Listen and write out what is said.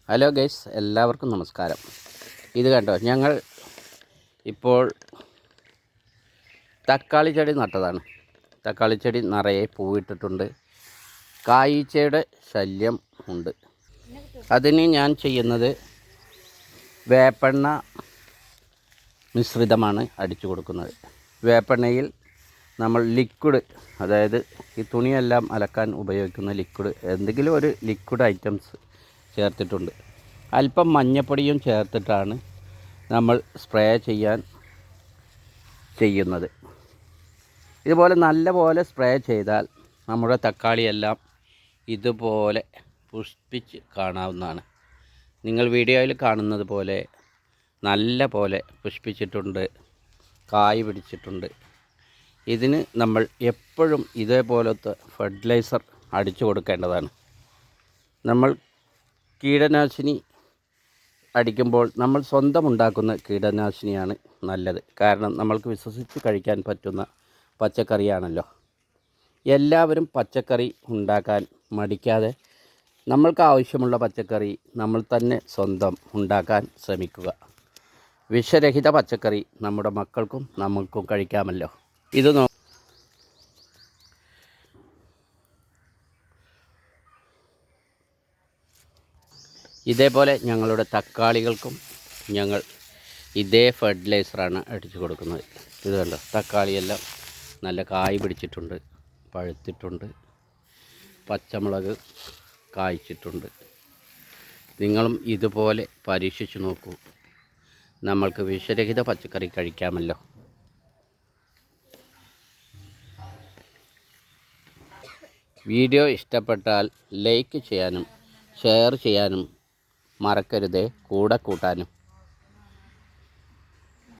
Hello guys, എല്ലാവർക്കും നമസ്കാരം. ഇത് കണ്ടോ, ഞങ്ങൾ ഇപ്പോൾ തക്കാളി ചെടി നട്ടതാണ്. തക്കാളി ചെടി നിറയെ പൂവിട്ടിട്ടുണ്ട്. കായീച്ചയുടെ ശല്യം ഉണ്ട്. അതിന് ഞാൻ ചെയ്യുന്നത് വേപ്പെണ്ണ മിശ്രിതമാണ് അടിച്ചു കൊടുക്കുന്നത്. വേപ്പെണ്ണയിൽ നമ്മൾ ലിക്വിഡ്, അതായത് ഈ തുണിയെല്ലാം അലക്കാൻ ഉപയോഗിക്കുന്ന ലിക്വിഡ്, എന്തെങ്കിലും ഒരു ലിക്വിഡ് ഐറ്റംസ് ചേർത്തിട്ടുണ്ട്. അല്പം മഞ്ഞപ്പൊടിയും ചേർത്തിട്ടാണ് നമ്മൾ സ്പ്രേ ചെയ്യുന്നത്. ഇതുപോലെ നല്ലപോലെ സ്പ്രേ ചെയ്താൽ നമ്മുടെ തക്കാളിയെല്ലാം ഇതുപോലെ പുഷ്പിച്ച് കാണാവുന്നതാണ്. നിങ്ങൾ വീഡിയോയിൽ കാണുന്നത് പോലെ നല്ല പോലെ പുഷ്പിച്ചിട്ടുണ്ട്, കായ് പിടിച്ചിട്ടുണ്ട്. ഇതിന് നമ്മൾ എപ്പോഴും ഇതേപോലത്തെ ഫെർട്ടിലൈസർ അടിച്ചു കൊടുക്കേണ്ടതാണ്. നമ്മൾ കീടനാശിനി അടിക്കുമ്പോൾ നമ്മൾ സ്വന്തം ഉണ്ടാക്കുന്ന കീടനാശിനിയാണ് നല്ലത്. കാരണം നമ്മൾക്ക് വിശ്വസിച്ച് കഴിക്കാൻ പറ്റുന്ന പച്ചക്കറിയാണല്ലോ. എല്ലാവരും പച്ചക്കറി ഉണ്ടാക്കാൻ മടിക്കാതെ നമ്മൾക്ക് ആവശ്യമുള്ള പച്ചക്കറി നമ്മൾ തന്നെ സ്വന്തം ഉണ്ടാക്കാൻ ശ്രമിക്കുക. വിഷരഹിത പച്ചക്കറി നമ്മുടെ മക്കൾക്കും നമ്മൾക്കും കഴിക്കാമല്ലോ. ഇത് ഇതേപോലെ ഞങ്ങളുടെ തക്കാളികൾക്കും ഞങ്ങൾ ഇതേ ഫെർട്ടിലൈസറാണ് അടിച്ചു കൊടുക്കുന്നത്. ഇത് കണ്ടോ, തക്കാളിയെല്ലാം നല്ല കായ് പിടിച്ചിട്ടുണ്ട്, പഴുത്തിട്ടുണ്ട്, പച്ചമുളക് കായ്ച്ചിട്ടുണ്ട്. നിങ്ങളും ഇതുപോലെ പരീക്ഷിച്ച് നോക്കൂ. നമ്മൾക്ക് വിഷരഹിത പച്ചക്കറി കഴിക്കാമല്ലോ. വീഡിയോ ഇഷ്ടപ്പെട്ടാൽ ലൈക്ക് ചെയ്യാനും ഷെയർ ചെയ്യാനും മറക്കരുതേ, കൂടെ കൂട്ടാനും.